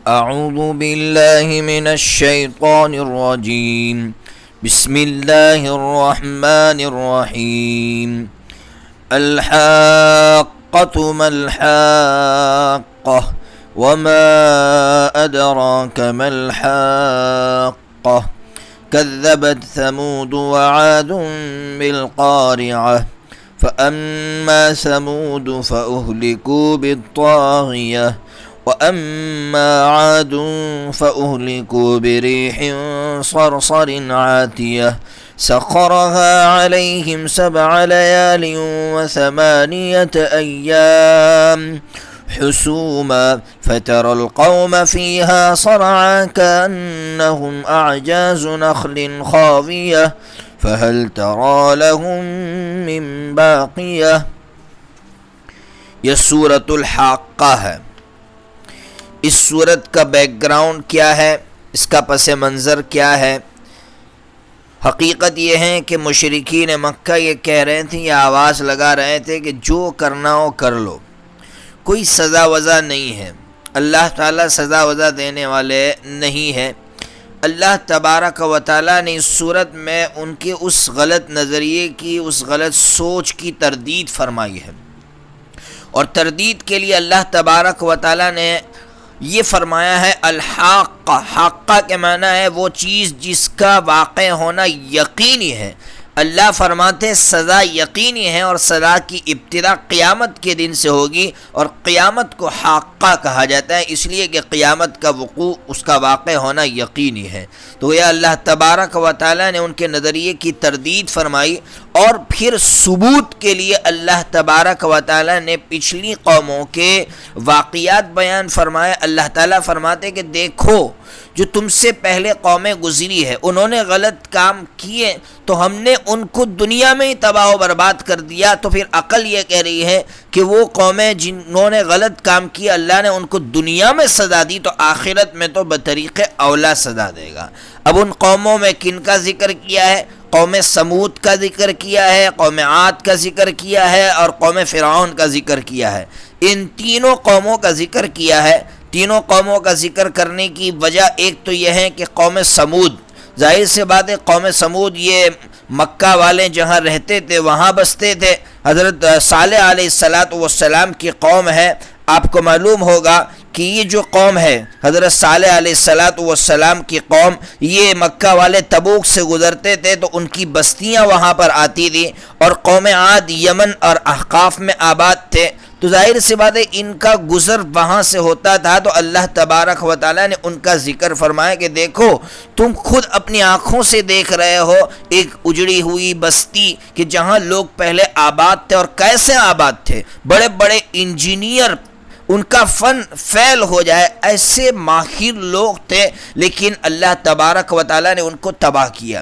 أعوذ بالله من الشيطان الرجيم بسم الله الرحمن الرحيم الحاقة ما الحاقة وما أدراك ما الحاقة كذبت ثمود وعاد بالقارعة فأما ثمود فأهلكوا بالطاغية وأما عاد فأهلكوا بريح صرصر عاتية سخرها عليهم 7 ليال و8 أيام حسوما فترى القوم فيها صرعا كأنهم أعجاز نخل خاوية فهل ترى لهم من باقية۔ یہ سورۃ الحاقہ ہے۔ اس سورت کا بیک گراؤنڈ کیا ہے، اس کا پس منظر کیا ہے؟ حقیقت یہ ہے کہ مشرکین مکہ یہ کہہ رہے تھے، یہ آواز لگا رہے تھے کہ جو کرنا ہو کر لو، کوئی سزا وزا نہیں ہے، اللہ تعالیٰ سزا وزا دینے والے نہیں ہیں۔ اللہ تبارک و تعالیٰ نے اس صورت میں ان کے اس غلط نظریے کی، اس غلط سوچ کی تردید فرمائی ہے، اور تردید کے لیے اللہ تبارک و تعالیٰ نے یہ فرمایا ہے الحاقہ۔ حاقہ کے معنی ہے وہ چیز جس کا واقع ہونا یقینی ہے۔ اللہ فرماتے سزا یقینی ہے، اور سزا کی ابتدا قیامت کے دن سے ہوگی، اور قیامت کو حاقہ کہا جاتا ہے اس لیے کہ قیامت کا وقوع، اس کا واقع ہونا یقینی ہے۔ تو یہ اللہ تبارک و تعالیٰ نے ان کے نظریے کی تردید فرمائی، اور پھر ثبوت کے لیے اللہ تبارک و تعالیٰ نے پچھلی قوموں کے واقعات بیان فرمائے۔ اللہ تعالیٰ فرماتے کہ دیکھو جو تم سے پہلے قومیں گزری ہے، انہوں نے غلط کام کیے تو ہم نے ان کو دنیا میں ہی تباہ و برباد کر دیا۔ تو پھر عقل یہ کہہ رہی ہے کہ وہ قومیں جنہوں نے غلط کام کیا اللہ نے ان کو دنیا میں سزا دی، تو آخرت میں تو بطریق اولا سزا دے گا۔ اب ان قوموں میں کن کا ذکر کیا ہے؟ قوم سمود کا ذکر کیا ہے، قوم عاد کا ذکر کیا ہے، اور قوم فرعون کا ذکر کیا ہے۔ ان تینوں قوموں کا ذکر کیا ہے۔ تینوں قوموں کا ذکر کرنے کی وجہ ایک تو یہ ہے کہ قوم سمود، ظاہر سی بات ہے قوم سمود یہ مکہ والے جہاں رہتے تھے وہاں بستے تھے۔ حضرت صالح علیہ السلام کی قوم ہے۔ آپ کو معلوم ہوگا کہ یہ جو قوم ہے حضرت صالح علیہ السلام کی قوم، یہ مکہ والے تبوک سے گزرتے تھے تو ان کی بستیاں وہاں پر آتی تھیں، اور قوم عاد یمن اور احقاف میں آباد تھے، تو ظاہر سی بات ہے ان کا گزر وہاں سے ہوتا تھا۔ تو اللہ تبارک و تعالیٰ نے ان کا ذکر فرمایا کہ دیکھو تم خود اپنی آنکھوں سے دیکھ رہے ہو ایک اجڑی ہوئی بستی کہ جہاں لوگ پہلے آباد تھے، اور کیسے آباد تھے، بڑے بڑے انجینئر، ان کا فن فیل ہو جائے ایسے ماہر لوگ تھے، لیکن اللہ تبارک و تعالیٰ نے ان کو تباہ کیا۔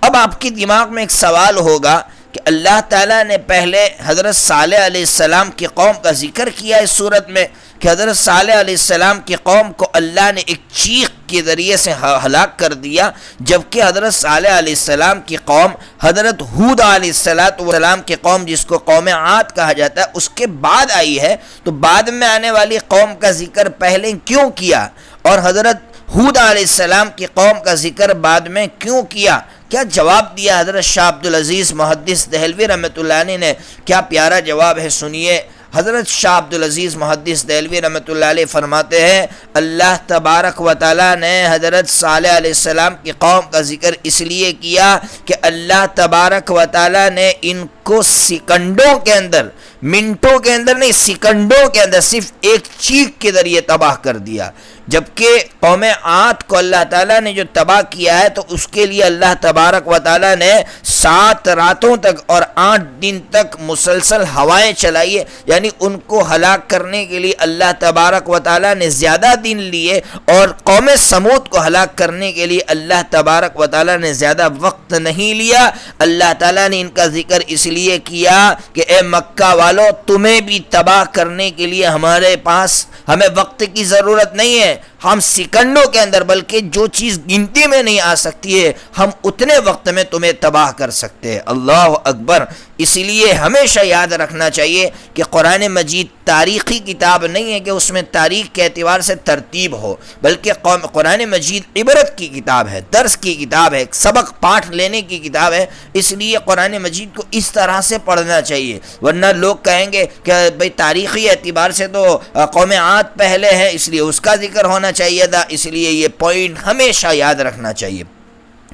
اب آپ کے دماغ میں ایک سوال ہوگا کہ اللہ تعالیٰ نے پہلے حضرت صالح علیہ السلام کی قوم کا ذکر کیا اس صورت میں کہ حضرت صالح علیہ السلام کی قوم کو اللہ نے ایک چیخ کے ذریعے سے ہلاک کر دیا، جبکہ حضرت صالح علیہ السلام کی قوم، حضرت ہود علیہ السلام کی قوم جس کو قوم عاد کہا جاتا ہے اس کے بعد آئی ہے، تو بعد میں آنے والی قوم کا ذکر پہلے کیوں کیا، اور حضرت ہود علیہ السلام کی قوم کا ذکر بعد میں کیوں کیا؟ کیا جواب دیا حضرت شاہ عبدالعزیز محدث دہلوی رحمۃ اللہ علیہ نے؟ کیا پیارا جواب ہے، سنیے۔ حضرت شاہ عبدالعزیز محدث دہلوی رحمۃ اللہ علیہ فرماتے ہیں اللہ تبارک و تعالیٰ نے حضرت صالح علیہ السلام کی قوم کا ذکر اس لیے کیا کہ اللہ تبارک و تعالیٰ نے ان کو سیکنڈوں کے اندر، منٹوں کے اندر نہیں، سیکنڈوں کے اندر صرف ایک چیخ کے ذریعے تباہ کر دیا، جبکہ قوم عاد کو اللہ تعالیٰ نے جو تباہ کیا ہے تو اس کے لیے اللہ تبارک و تعالیٰ نے 7 راتوں تک اور 8 دن تک مسلسل ہوائیں چلائی، یعنی ان کو ہلاک کرنے کے لیے اللہ تبارک و تعالیٰ نے زیادہ دن لیے، اور قوم سمود کو ہلاک کرنے کے لیے اللہ تبارک و تعالیٰ نے زیادہ وقت نہیں لیا۔ اللہ تعالیٰ نے ان کا ذکر اس لیے کیا کہ اے مکہ والے والوں تمہیں بھی تباہ کرنے کے لیے ہمیں وقت کی ضرورت نہیں ہے، ہم سیکنڈوں کے اندر، بلکہ جو چیز گنتی میں نہیں آ سکتی ہے ہم اتنے وقت میں تمہیں تباہ کر سکتے ہیں۔ اللہ اکبر۔ اسی لیے ہمیشہ یاد رکھنا چاہیے کہ قرآن مجید تاریخی کتاب نہیں ہے کہ اس میں تاریخ کے اعتبار سے ترتیب ہو، بلکہ قرآن مجید عبرت کی کتاب ہے، درس کی کتاب ہے، سبق پاٹھ لینے کی کتاب ہے۔ اس لیے قرآن مجید کو اس طرح سے پڑھنا چاہیے، ورنہ لوگ کہیں گے کہ بھئی تاریخی اعتبار سے تو قوم عاد پہلے ہے اس لیے اس کا ذکر ہونا چاہیے تھا، اس لیے یہ پوائنٹ ہمیشہ یاد رکھنا چاہیے۔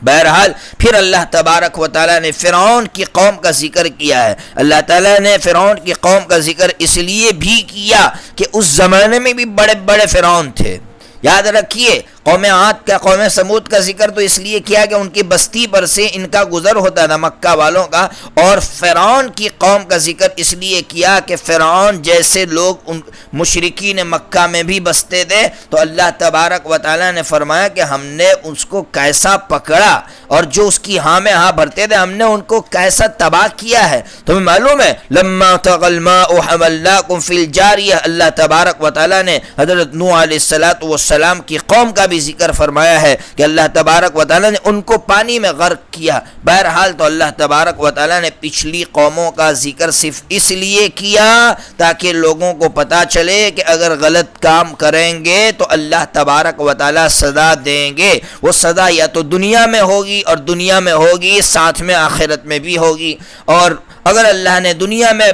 بہرحال پھر اللہ تبارک و تعالیٰ نے فرعون کی قوم کا ذکر کیا ہے۔ اللہ تعالیٰ نے فرعون کی قوم کا ذکر اس لیے بھی کیا کہ اس زمانے میں بھی بڑے بڑے فرعون تھے۔ یاد رکھیے قوم عاد کا، قوم سمود کا ذکر تو اس لیے کیا کہ ان کی بستی پر سے ان کا گزر ہوتا تھا مکہ والوں کا، اور فرعون کی قوم کا ذکر اس لیے کیا کہ فرعون جیسے لوگ ان مشرکین مکہ میں بھی بستے تھے، تو اللہ تبارک و تعالیٰ نے فرمایا کہ ہم نے اس کو کیسا پکڑا، اور جو اس کی ہاں میں ہاں بھرتے تھے ہم نے ان کو کیسا تباہ کیا ہے۔ تمہیں معلوم ہے لما طغى الماء حملناكم في الجاریہ، اللہ تبارک و تعالیٰ نے حضرت نوح علیہ السلام کی قوم کا بھی ذکر فرمایا ہے کہ اللہ تبارک و تعالیٰ نے ان کو پانی میں غرق کیا۔ بہرحال تو اللہ تبارک و تعالیٰ نے پچھلی قوموں کا ذکر صرف اس لیے کیا تاکہ لوگوں کو پتا چلے کہ اگر غلط کام کریں گے تو اللہ تبارک و تعالیٰ سزا دیں گے۔ وہ سزا یا تو دنیا میں ہوگی، اور دنیا میں ہوگی ساتھ میں آخرت میں بھی ہوگی، اور اگر اللہ نے دنیا میں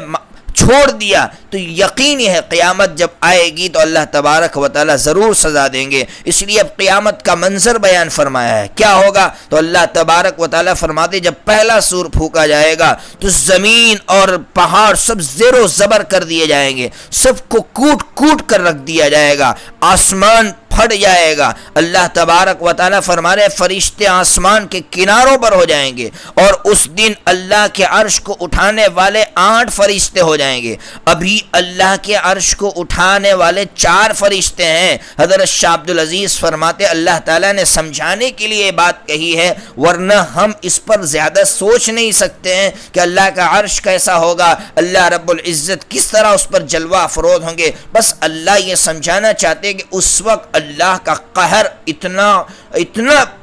چھوڑ دیا تو یقینی ہے قیامت جب آئے گی تو اللہ تبارک و تعالیٰ ضرور سزا دیں گے۔ اس لیے اب قیامت کا منظر بیان فرمایا ہے، کیا ہوگا؟ تو اللہ تبارک و تعالیٰ فرماتے جب پہلا سور پھونکا جائے گا تو زمین اور پہاڑ سب زیر و زبر کر دیے جائیں گے، سب کو کوٹ کوٹ کر رکھ دیا جائے گا، آسمان پھٹ جائے گا۔ اللہ تبارک و تعالیٰ فرما رہے فرشتے آسمان کے کناروں پر ہو جائیں گے، اور اس دن اللہ کے عرش کو اٹھانے والے 8 فرشتے ہو جائیں گے۔ ابھی اللہ کے عرش کو اٹھانے والے 4 فرشتے ہیں۔ حضرت شاہ عبدالعزیز فرماتے اللہ تعالیٰ نے سمجھانے کے لیے یہ بات کہی ہے، ورنہ ہم اس پر زیادہ سوچ نہیں سکتے ہیں کہ اللہ کا عرش کیسا ہوگا، اللہ رب العزت کس طرح اس پر جلوہ افروز ہوں گے۔ بس اللہ یہ سمجھانا چاہتے کہ اس وقت اللہ کا قہر اتنا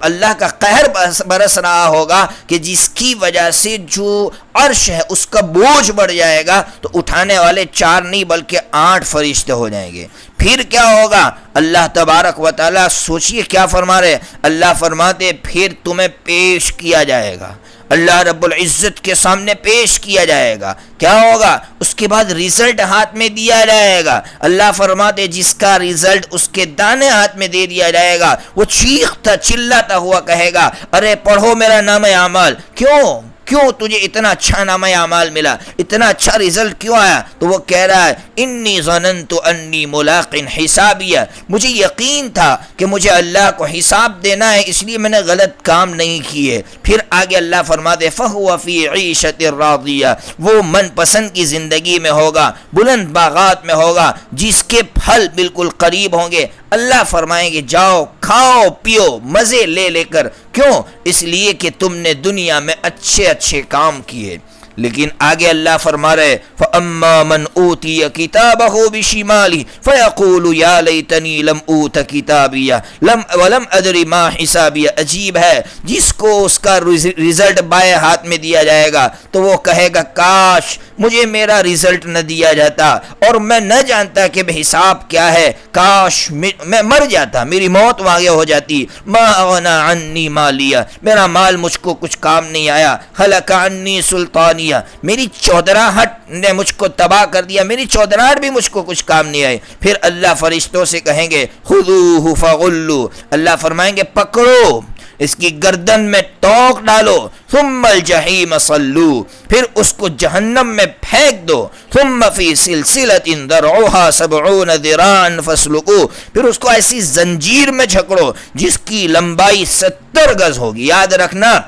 اللہ کا قہر برس رہا ہوگا کہ جس کی وجہ سے جو عرش ہے اس کا بوجھ بڑھ جائے گا، تو اٹھانے والے 4 نہیں بلکہ 8 فرشتے ہو جائیں گے۔ پھر کیا ہوگا؟ اللہ تبارک و تعالیٰ سوچئے کیا فرما رہے، اللہ فرماتے پھر تمہیں پیش کیا جائے گا، اللہ رب العزت کے سامنے پیش کیا جائے گا۔ کیا ہوگا؟ اس کے بعد ریزلٹ ہاتھ میں دیا جائے گا۔ اللہ فرماتے جس کا ریزلٹ اس کے دانے ہاتھ میں دے دیا جائے گا وہ چیختا چلاتا ہوا کہے گا ارے پڑھو میرا نام اعمال۔ کیوں تجھے اتنا اچھا نام اعمال ملا، اتنا اچھا رزلٹ کیوں آیا؟ تو وہ کہہ رہا ہے انی ظننت انی ملاق حسابیہ، مجھے یقین تھا کہ مجھے اللہ کو حساب دینا ہے، اس لیے میں نے غلط کام نہیں کیے۔ پھر آگے اللہ فرماتے فہو فی عیشۃ راضیہ، وہ من پسند کی زندگی میں ہوگا، بلند باغات میں ہوگا جس کے پھل بالکل قریب ہوں گے۔ اللہ فرمائیں گے جاؤ کھاؤ پیو مزے لے کر، کیوں؟ اس لیے کہ تم نے دنیا میں اچھے کام کیے۔ لیکن آگے اللہ فرما رہے فَأَمَّا مَنْ أُوتِيَ كِتَابَهُ بِشِمَالِهِ فَيَقُولُ يَا لَيْتَنِي لَمْ أُوتَ كِتَابِيَهْ وَلَمْ أَدْرِ مَا حِسَابِيَهْ۔ عجیب ہے جس کو اس کا رزلٹ بائیں ہاتھ میں دیا جائے گا تو وہ کہے گا کاش مجھے میرا رزلٹ نہ دیا جاتا اور میں نہ جانتا کہ حساب کیا ہے، کاش میں مر جاتا، میری موت واقع ہو جاتی۔ ما اغنى عني مالیہ، میرا مال مجھ کو کچھ کام نہیں آیا۔ ہلک عني سلطانیہ، میری چودراہٹ نے مجھ کو تباہ کر دیا، میری چودراہٹ بھی مجھ کو کچھ کام نہیں آئی۔ پھر اللہ فرشتوں سے کہیں گے خذوہ فغلوا، اللہ فرمائیں گے پکڑو اس کی گردن میں ٹوک ڈالو، ثم الجحیم صلو، پھر اس کو جہنم میں پھینک دو، ثم فی سلسلۃ ذرعها 70 ذراعا فاسلکوہ، پھر اس کو ایسی زنجیر میں جھکڑو جس کی لمبائی 70 گز ہوگی۔ یاد رکھنا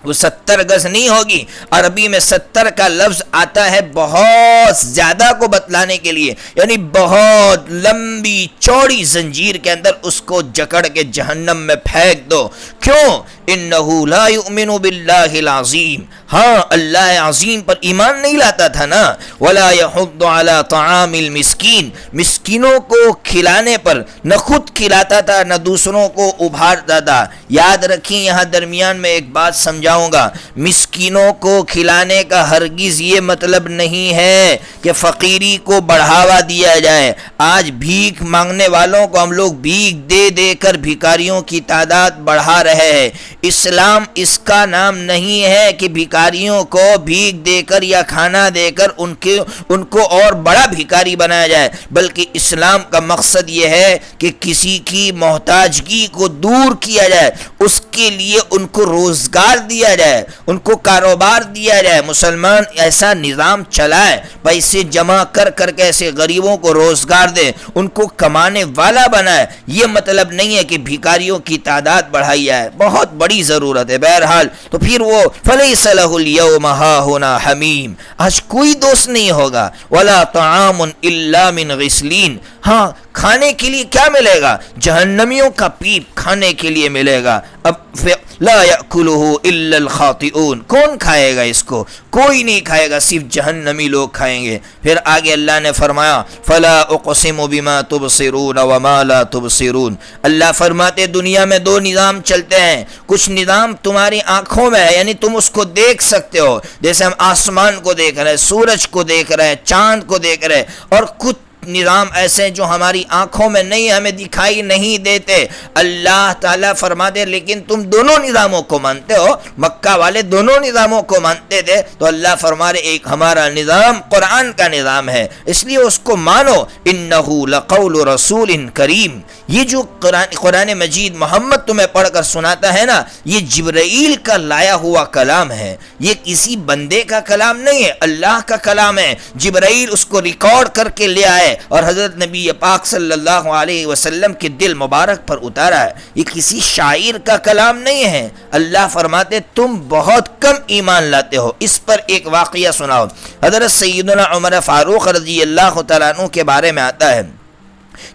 وہ 70 گز نہیں ہوگی، عربی میں 70 کا لفظ آتا ہے بہت زیادہ کو بتلانے کے لیے، یعنی بہت لمبی چوڑی زنجیر کے اندر اس کو جکڑ کے جہنم میں پھینک دو۔ کیوں؟ انہو لا یؤمن باللہ العظیم، ہاں اللہ عظیم پر ایمان نہیں لاتا تھا نا، ولا یحض علی طعام المسکین، مسکینوں کو کھلانے پر نہ خود کھلاتا تھا نہ دوسروں کو ابھارتا تھا۔ یاد رکھیں، یہاں درمیان میں ایک بات سمجھاؤں گا، مسکینوں کو کھلانے کا ہرگز یہ مطلب نہیں ہے کہ فقیری کو بڑھاوا دیا جائے۔ آج بھیک مانگنے والوں کو ہم لوگ بھیک دے دے کر بھکاریوں کی تعداد بڑھا رہے ہیں۔ اسلام اس کا نام نہیں ہے کہ بھکاریوں کو بھیک دے کر یا کھانا دے کر ان کو اور بڑا بھکاری بنایا جائے، بلکہ اسلام کا مقصد یہ ہے کہ کسی کی محتاجگی کو دور کیا جائے، اس کے لیے ان کو روزگار دیا جائے، ان کو کاروبار دیا جائے۔ مسلمان ایسا نظام چلائے، پیسے جمع کر کر کے ایسے غریبوں کو روزگار دے، ان کو کمانے والا بنائے۔ یہ مطلب نہیں ہے کہ بھکاریوں کی تعداد بڑھائی جائے، بہت بڑی ضرورت ہے۔ بہرحال تو پھر وہ فلیس لہ اليوم ہاہنا حمیم، آج کوئی دوست نہیں ہوگا، ولا طعام الا من غسلین، ہاں کھانے کے لیے کیا ملے گا؟ جہنمیوں کا پیپ کھانے کے لیے ملے گا۔ اب لا یأکلہ الا الخاطئون، کون کھائے گا اس کو؟ کوئی نہیں کھائے گا، صرف جہنمی لوگ کھائیں گے۔ پھر آگے اللہ نے فرمایا فلا اقسم بما تبصرون وما لا تبصرون، اللہ فرماتے دنیا میں دو نظام چلتے ہیں، کچھ نظام تمہاری آنکھوں میں ہے، یعنی تم اس کو دیکھ سکتے ہو، جیسے ہم آسمان کو دیکھ رہے ہیں، سورج کو دیکھ رہے ہیں، چاند کو دیکھ رہے ہیں، اور کچھ نظام ایسے جو ہماری آنکھوں میں نہیں، ہمیں دکھائی نہیں دیتے۔ اللہ تعالیٰ فرماتے لیکن تم دونوں نظاموں کو مانتے ہو، مکہ والے دونوں نظاموں کو مانتے تھے، تو اللہ فرما رہے ایک ہمارا نظام قرآن کا نظام ہے، اس لیے اس کو مانو۔ انہ لقول رسول کریم، یہ جو قرآن مجید محمد تمہیں پڑھ کر سناتا ہے نا، یہ جبرائیل کا لایا ہوا کلام ہے، یہ کسی بندے کا کلام نہیں ہے، اللہ کا کلام ہے۔ جبرائیل اس کو ریکارڈ کر کے لے آئے اور حضرت نبی پاک صلی اللہ علیہ وسلم کے دل مبارک پر اتارا ہے، یہ کسی شاعر کا کلام نہیں ہے۔ اللہ فرماتے تم بہت کم ایمان لاتے ہو۔ اس پر ایک واقعہ سناؤ، حضرت سیدنا عمر فاروق رضی اللہ تعالیٰ عنہ کے بارے میں آتا ہے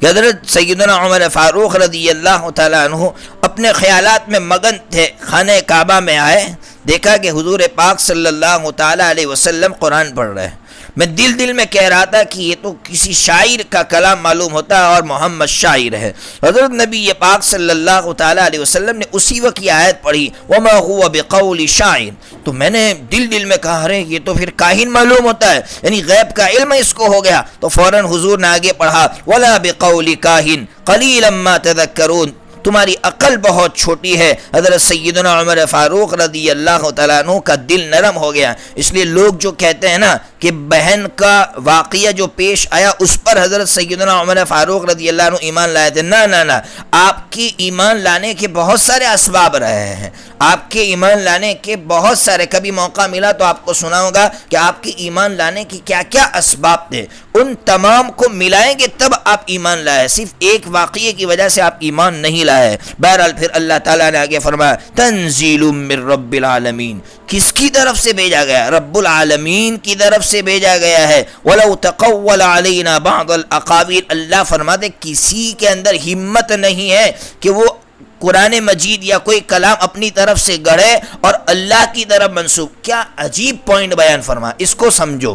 کہ حضرت سیدنا عمر فاروق رضی اللہ تعالیٰ عنہ اپنے خیالات میں مگن تھے، خانہ کعبہ میں آئے، دیکھا کہ حضور پاک صلی اللہ تعالیٰ علیہ وسلم قرآن پڑھ رہے ہیں۔ میں دل میں کہہ رہا تھا کہ یہ تو کسی شاعر کا کلام معلوم ہوتا ہے اور محمد شاعر ہے۔ حضرت نبی پاک صلی اللہ تعالیٰ علیہ وسلم نے اسی وقت یہ آیت پڑھی وما هو بقول شاعر، تو میں نے دل میں کہا ارے یہ تو پھر کاہن معلوم ہوتا ہے، یعنی غیب کا علم اس کو ہو گیا۔ تو فوراً حضور نے آگے پڑھا ولا بقول کاہن قلیلا ما تذکرون، تمہاری عقل بہت چھوٹی ہے۔ حضرت سیدنا عمر فاروق رضی اللہ تعالیٰ عنہ کا دل نرم ہو گیا، اس لیے لوگ جو کہتے ہیں نا کہ بہن کا واقعہ جو پیش آیا اس پر حضرت سیدنا عمر فاروق رضی اللہ عنہ ایمان لائے تھے، نہ آپ کی ایمان لانے کے بہت سارے اسباب رہے ہیں، آپ کے ایمان لانے کے بہت سارے، کبھی موقع ملا تو آپ کو سناؤں گا کہ آپ کے ایمان لانے کی کیا کیا اسباب تھے، ان تمام کو ملائیں گے تب آپ ایمان لائے، صرف ایک واقعے کی وجہ سے آپ ایمان نہیں لائے۔ بہرحال پھر اللہ تعالیٰ نے آگے فرمایا تنزیل من رب العالمین، کس کی طرف سے بھیجا گیا؟ رب العالمین کی طرف سے بھیجا گیا ہے۔ وَلَوْ تَقَوَّلَ عَلَيْنَا بَعْضَ الْأَقَاوِيلِ، اللہ فرماتے کسی کے اندر ہمت نہیں ہے کہ وہ قرآن مجید یا کوئی کلام اپنی طرف سے گڑھے اور اللہ کی طرف منسوب۔ کیا عجیب پوائنٹ بیان فرما، اس کو سمجھو۔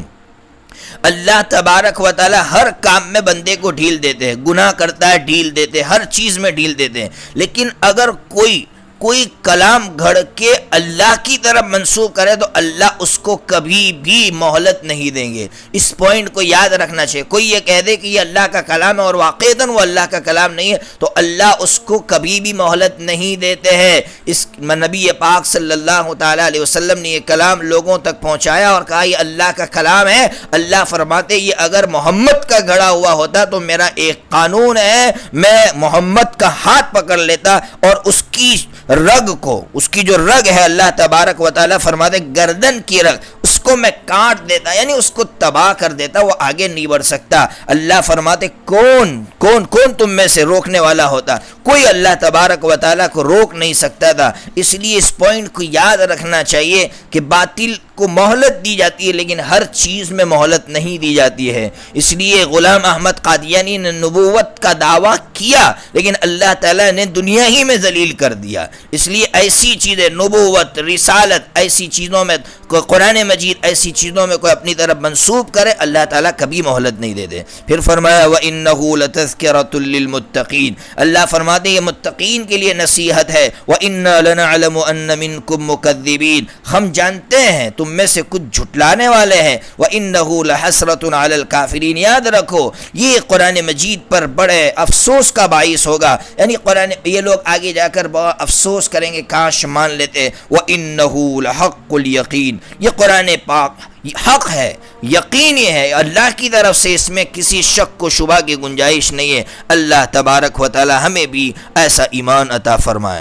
اللہ تبارک و تعالی ہر کام میں بندے کو ڈھیل دیتے ہیں، گناہ کرتا ہے ڈھیل دیتے ہیں، ہر چیز میں ڈھیل دیتے ہیں، لیکن اگر کوئی کلام گھڑ کے اللہ کی طرف منسوب کرے تو اللہ اس کو کبھی بھی مہلت نہیں دیں گے۔ اس پوائنٹ کو یاد رکھنا چاہیے۔ کوئی یہ کہہ دے کہ یہ اللہ کا کلام ہے اور واقعتاً وہ اللہ کا کلام نہیں ہے تو اللہ اس کو کبھی بھی مہلت نہیں دیتے ہیں۔ اس نبی پاک صلی اللہ تعالیٰ علیہ وسلم نے یہ کلام لوگوں تک پہنچایا اور کہا یہ اللہ کا کلام ہے۔ اللہ فرماتے یہ اگر محمد کا گھڑا ہوا ہوتا تو میرا ایک قانون ہے، میں محمد کا ہاتھ پکڑ لیتا اور اس کی رگ کو، اس کی جو رگ ہے اللہ تبارک و تعالیٰ فرماتے گردن کی رگ، اس کو میں کاٹ دیتا، یعنی اس کو تباہ کر دیتا، وہ آگے نہیں بڑھ سکتا۔ اللہ فرماتے کون تم میں سے روکنے والا ہوتا؟ کوئی اللہ تبارک و تعالیٰ کو روک نہیں سکتا تھا۔ اس لیے اس پوائنٹ کو یاد رکھنا چاہیے کہ باطل کو مہلت دی جاتی ہے لیکن ہر چیز میں مہلت نہیں دی جاتی ہے. اس لیے غلام احمد قادیانی نے نبوت کا دعویٰ کیا لیکن اللہ تعالیٰ نے دنیا ہی میں ذلیل کر دیا. اس لیے ایسی چیزیں نبوت رسالت ایسی چیزوں میں قرآن مجید ایسی چیزوں میں کوئی اپنی طرف منسوب کرے اللہ تعالیٰ کبھی مہلت نہیں دے دے. پھر فرمایا وَإِنَّهُ لَتَذْكِرَةٌ لِّلْمُتَّقِينَ, اللہ فرماتے ہیں یہ متقین کے لیے نصیحت ہے. وَإِنَّا لَنَعْلَمُ أَنَّ مِنكُم مُّكَذِّبِينَ, ہم جانتے ہیں تم میں سے کچھ جھٹلانے والے ہیں. وَإِنَّهُ لَحَسْرَةٌ عَلَى الْكَافِرِينَ, یاد رکھو یہ قرآن مجید پر بڑے افسوس کا باعث ہوگا, یعنی قرآن یہ لوگ آگے جا کر بہت افسوس کریں گے کاش مان لیتے. وَإِنَّهُ لَحَقُّ الْيَقِينَ, یہ قرآن پاک حق ہے, یقینی ہے, اللہ کی طرف سے اس میں کسی شک و شبہ کی گنجائش نہیں ہے. اللہ تبارک و تعالی ہمیں بھی ایسا ایمان عطا فرمائے.